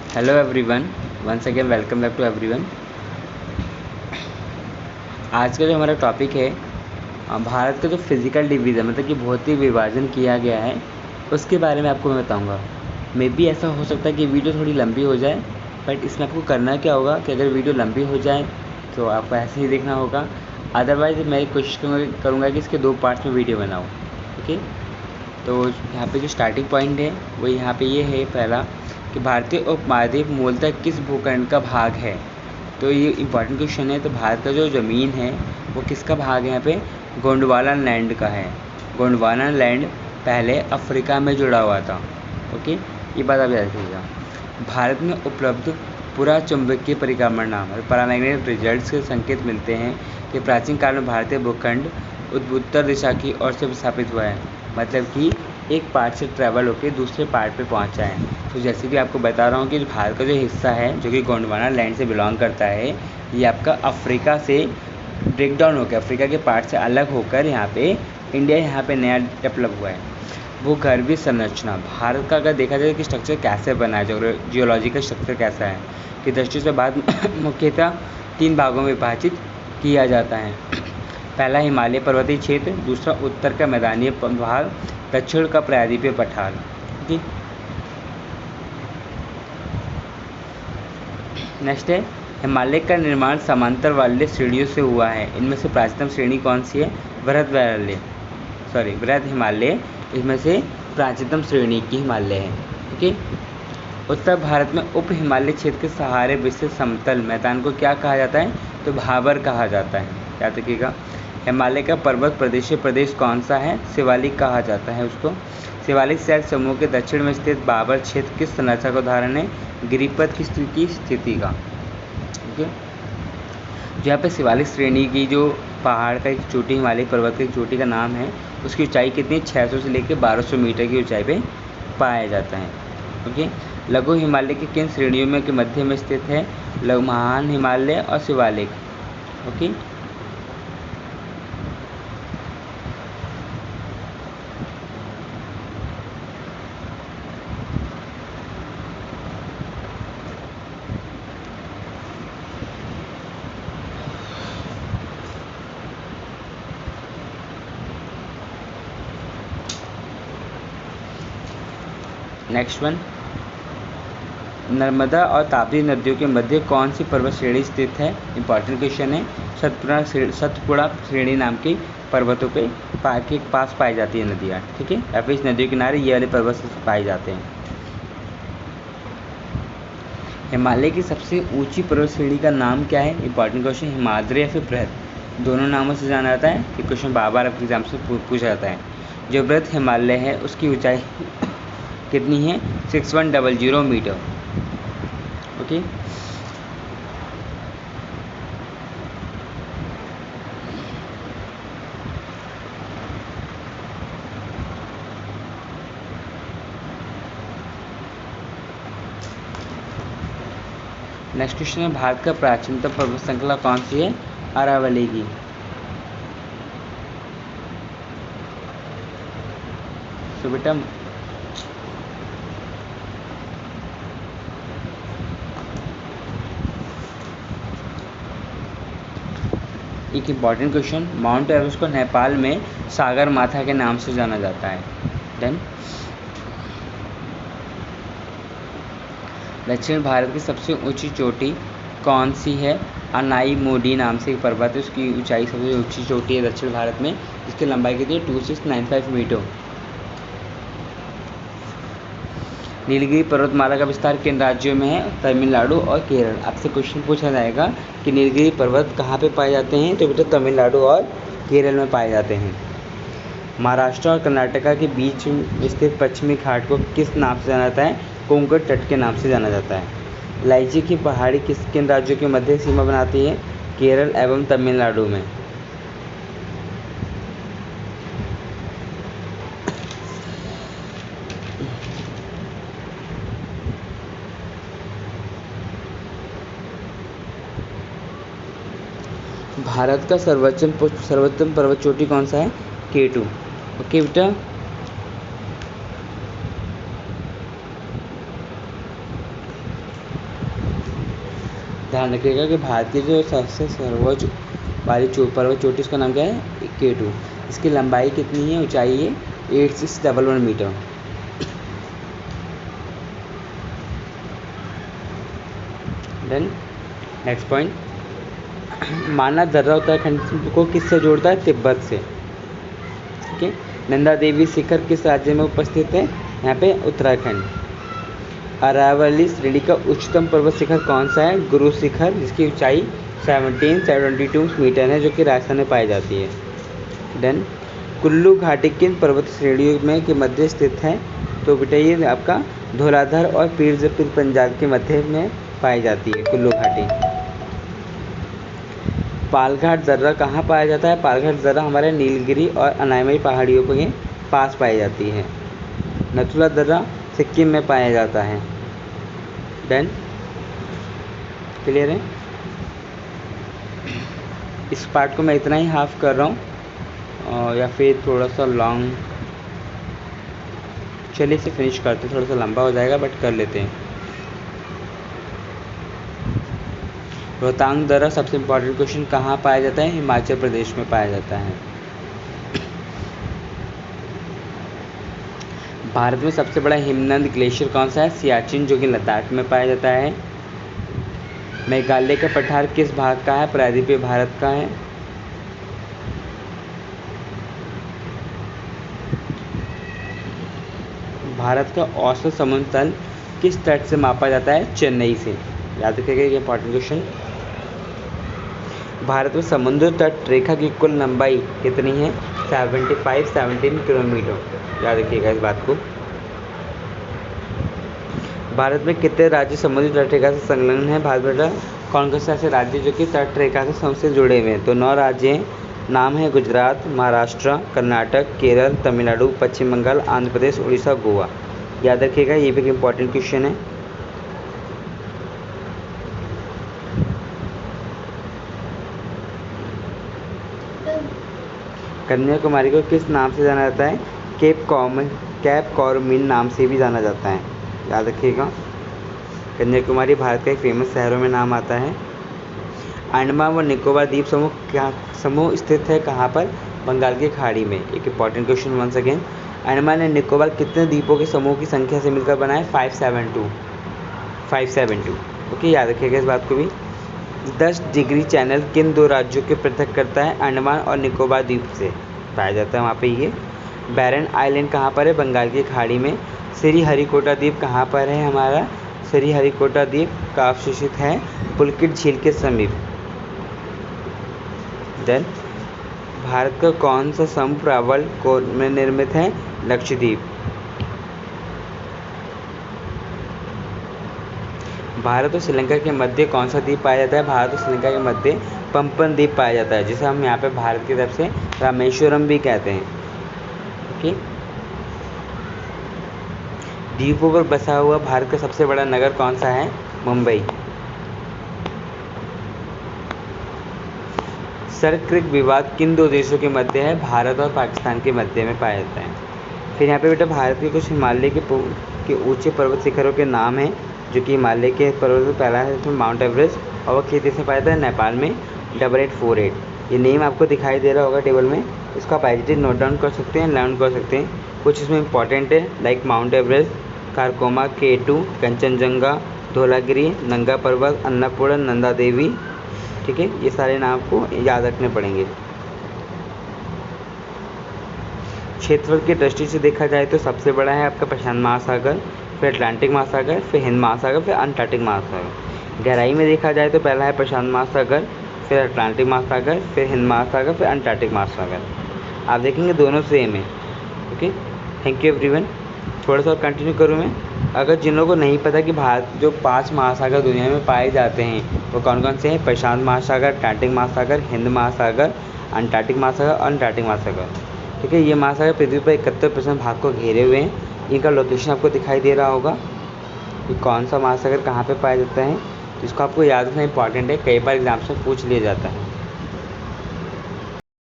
Hello everyone, once again welcome back to everyone. आज का जो हमारा टॉपिक है भारत का जो फिज़िकल डिवीज़न मतलब कि भौतिक विभाजन किया गया है उसके बारे में आपको मैं बताऊंगा। मे बी ऐसा हो सकता है कि वीडियो थोड़ी लंबी हो जाए, बट इसमें आपको करना क्या होगा कि अगर वीडियो लंबी हो जाए तो आपको ऐसे ही देखना होगा। अदरवाइज़ मैं कोशिश करूँगा कि इसके 2 पार्ट्स में वीडियो बनाऊँ। ओके, तो यहाँ पे जो स्टार्टिंग पॉइंट है वो यहाँ पे ये है पहला कि भारतीय उपमहाद्वीप मूलतः किस भूखंड का भाग है। तो ये इम्पॉर्टेंट क्वेश्चन है। तो भारत का जो ज़मीन है वो किसका भाग है? यहाँ पे गोंडवाना लैंड का है। गोंडवाना लैंड पहले अफ्रीका में जुड़ा हुआ था। ओके, ये बात आप याद रखिएगा। भारत में उपलब्ध पूरा चुंबकीय परिक्रमण नाम पैरामैग्नेटिक रिजल्ट्स के संकेत मिलते हैं कि प्राचीन काल में भारतीय भूखंड उत्तर दिशा की ओर से विस्थापित हुआ है, मतलब कि एक पार्ट से ट्रैवल होकर दूसरे पार्ट पे पहुंचा है। तो जैसे कि आपको बता रहा हूँ कि भारत का जो हिस्सा है जो कि गोंडवाना लैंड से बिलोंग करता है, ये आपका अफ्रीका से ब्रेक डाउन होकर अफ्रीका के पार्ट से अलग होकर यहाँ पे इंडिया यहाँ पे नया डेवलप हुआ है। वो गर्भीय संरचना भारत का अगर देखा जाए कि स्ट्रक्चर कैसे बना है, जियोलॉजिकल स्ट्रक्चर कैसा है कि दृष्टि से भारत मुख्यतः 3 भागों में विभाजित किया जाता है। पहला हिमालय पर्वतीय क्षेत्र, दूसरा उत्तर का मैदानी भाग, दक्षिण का प्रायद्वीपीय पठार। ठीक, नेक्स्ट है हिमालय का निर्माण समांतर वाले श्रेणियों से हुआ है। इनमें से प्राचीनतम श्रेणी कौन सी है? वृहद हिमालय इसमें से प्राचीनतम श्रेणी की हिमालय है। ओके, उत्तर भारत में उप हिमालय क्षेत्र के सहारे विस्तृत समतल मैदान को क्या कहा जाता है? तो भाबर कहा जाता है। याद रखिएगा। हिमालय का पर्वत प्रदेश कौन सा है? शिवालिक कहा जाता है उसको। शिवालिक शैल समूह के दक्षिण में स्थित भाबर क्षेत्र किस संरचना का उदाहरण है? गिरिपथ की स्थिति का। ओके, जहाँ पे शिवालिक श्रेणी की जो पहाड़ का एक चोटी, हिमालय पर्वत की चोटी का नाम है, उसकी ऊंचाई कितनी? 600 से लेकर 1200 मीटर की ऊंचाई पे पाया जाता है। ओके, लघु हिमालय की किन श्रेणियों में के मध्य में स्थित है? महान हिमालय और Shivalik. Okay, next one, Narmada और ताप्ती नदियों के मध्य कौन सी पर्वत श्रेणी स्थित है? इंपॉर्टेंट क्वेश्चन है। सतपुड़ा श्रेणी नाम की पर्वतों के पास पाई जाती है नदियाँ। ठीक है, या फिर इस नदियों के किनारे ये वाले पर्वत पाए जाते हैं। हिमालय की सबसे ऊंची पर्वत श्रेणी का नाम क्या है? Important question. हिमाद्री या फिर बृहद, दोनों नामों से जाना जाता है। ये क्वेश्चन बार बार एग्जाम से पूछा जाता है। जो बृहद हिमालय है उसकी ऊंचाई कितनी है? 6100 मीटर। ओके, नेक्स्ट क्वेश्चन है भारत का प्राचीनतम पर्वत श्रृंखला कौन सी है? अरावली की। तो बेटा एक इम्पॉर्टेंट क्वेश्चन, माउंट एवरेस्ट को नेपाल में सागर माथा के नाम से जाना जाता है। देन दक्षिण भारत की सबसे ऊंची चोटी कौन सी है? अनाई मोडी नाम से एक पर्वत है, उसकी ऊंचाई सबसे ऊंची चोटी है दक्षिण भारत में, जिसकी लंबाई कितनी है? 2695 मीटर। नीलगिरी पर्वतमाला का विस्तार किन राज्यों में है? तमिलनाडु और केरल। आपसे क्वेश्चन पूछा जाएगा कि नीलगिरी पर्वत कहाँ पे पाए जाते हैं? तो बेटा तमिलनाडु और केरल में पाए जाते हैं। महाराष्ट्र और कर्नाटका के बीच स्थित पश्चिमी घाट को किस नाम से जाना जाता है? कोंकण तट के नाम से जाना जाता है। इलायची की पहाड़ी किन राज्यों के मध्य सीमा बनाती है? केरल एवं तमिलनाडु में। भारत का सर्वोच्च पर्वत चोटी कौन सा है? K2। ओके बेटा, ध्यान रखिएगा कि भारत की जो सबसे सर्वोच्च वाली पर्वत चोटी उसका नाम क्या है, K2। इसकी लंबाई कितनी है, ऊंचाई है 8611 मीटर। देन नेक्स्ट पॉइंट, मानव दर्रा उत्तराखंड को किससे जोड़ता है, तिब्बत से। ठीक है। नंदा देवी शिखर किस राज्य में उपस्थित है, यहाँ पे उत्तराखंड। अरावली श्रेणी का उच्चतम पर्वत शिखर कौन सा है, गुरु शिखर, जिसकी ऊंचाई 1722 मीटर है, जो कि राजस्थान में पाई जाती है। देन कुल्लू घाटी किन पर्वत श्रेणियों में के मध्य स्थित है, तो बेटा ये आपका धौलाधर और पीर पंजाब के मध्य में पाई जाती है कुल्लू घाटी। पालघाट दर्रा कहाँ पाया जाता है, पालघाट दर्रा हमारे नीलगिरी और अनायमई पहाड़ियों के पास पाई जाती है। नथुला दर्रा सिक्किम में पाया जाता है। देन क्लियर है। इस पार्ट को मैं इतना ही हाफ कर रहा हूँ या फिर थोड़ा सा लॉन्ग, चलिए इसे फिनिश करते, थोड़ा सा लंबा हो जाएगा बट कर लेते हैं। रोहतांग दर्रा सबसे इम्पोर्टेंट क्वेश्चन, कहाँ पाया जाता है, हिमाचल प्रदेश में पाया जाता है। भारत में सबसे बड़ा हिमनद ग्लेशियर कौन सा है, सियाचिन, जो कि लद्दाख में पाया जाता है। मेघालय का पठार किस भाग का है, प्रायद्वीपीय भारत का है। भारत का औसत समुद्र तल किस तट से मापा जाता है, चेन्नई से। याद रखिएगा ये इंपॉर्टेंट क्वेश्चन। भारत में समुद्र तट रेखा की कुल लंबाई कितनी है, 17 किलोमीटर। याद रखिएगा इस बात को। भारत में कितने राज्य समुद्री तट रेखा से संलग्न है, भारत में कौन कौन से ऐसे राज्य जो कि तट रेखा से सबसे जुड़े हुए हैं, तो 9 राज्य हैं। नाम है गुजरात, महाराष्ट्र, कर्नाटक, केरल, तमिलनाडु, पश्चिम बंगाल, आंध्र प्रदेश, उड़ीसा, गोवा। याद रखिएगा ये भी एक इम्पॉर्टेंट क्वेश्चन है। कन्याकुमारी को किस नाम से जाना जाता है, कैप कॉर्मिन नाम से भी जाना जाता है। याद रखिएगा कन्याकुमारी भारत का एक फेमस शहरों में नाम आता है। अंडमान व निकोबार द्वीप समूह स्थित है कहाँ पर, बंगाल की खाड़ी में। एक important question once again, Andaman and Nicobar कितने द्वीपों के समूह की संख्या से मिलकर बना है, 572। ओके, याद रखिएगा इस बात को भी। 10 डिग्री चैनल किन 2 राज्यों के पृथक करता है, अंडमान और निकोबार द्वीप से पाया जाता है वहाँ पे। ये बैरन आइलैंड कहाँ पर है, बंगाल की खाड़ी में। श्रीहरिकोटा द्वीप कहाँ पर है, हमारा श्रीहरिकोटा द्वीप का अवशेषित है पुलकित झील के समीप। देन भारत का कौन सा समुद्र प्रावल को में निर्मित है, लक्षद्वीप। भारत और श्रीलंका के मध्य कौन सा द्वीप पाया जाता है, भारत और श्रीलंका के मध्य पंपन द्वीप पाया जाता है, जिसे हम यहाँ पे भारत की तरफ से रामेश्वरम भी कहते हैं। ओके, द्वीपों पर बसा हुआ भारत का सबसे बड़ा नगर कौन सा है, मुंबई। सर्क क्रीक विवाद किन 2 देशों के मध्य है, भारत और पाकिस्तान के मध्य में पाया जाता है। फिर यहाँ पे बेटा भारत के कुछ हिमालय के ऊंचे पर्वत शिखरों के नाम हैं, जो कि हिमालय के पर्वत में पहला है इसमें माउंट एवरेस्ट, और वह किस देश में पाया जाता है, नेपाल में 8848। ये नेम आपको दिखाई दे रहा होगा टेबल में, इसको आप एडिटेड नोट डाउन कर सकते हैं, लर्न कर सकते हैं। कुछ इसमें इंपॉर्टेंट है like Mount Everest, Karakoram, K2, Kanchenjunga, Dhaulagiri, Nanga Parbat, Annapurna, Nanda Devi. ठीक है, ये सारे नाम आपको याद रखने पड़ेंगे। क्षेत्रफल की दृष्टि से देखा जाए तो सबसे बड़ा है आपका प्रशांत महासागर, फिर अटलांटिक महासागर, फिर हिंद महासागर, फिर अंटार्कटिक महासागर। गहराई में देखा जाए तो पहला है प्रशांत महासागर, फिर अटलांटिक महासागर, फिर हिंद महासागर, फिर अंटार्कटिक महासागर। आप देखेंगे दोनों सेम है। Okay, thank you everyone. थोड़ा सा और कंटिन्यू करूँ मैं। अगर जिन लोगों को नहीं पता कि भारत जो 5 महासागर दुनिया में पाए जाते हैं वो कौन कौन से हैं, प्रशांत महासागर, अटलांटिक महासागर, हिंद महासागर, अंटार्कटिक महासागर और अंटार्कटिक महासागर। ठीक है, ये महासागर पृथ्वी पर 71% भाग को घेरे हुए हैं। इनका लोकेशन आपको दिखाई दे रहा होगा कि कौन सा महासागर कहाँ पे पाया जाता है। इसको आपको याद रखना इंपॉर्टेंट है, कई बार एग्जाम्स में पूछ लिया जाता है।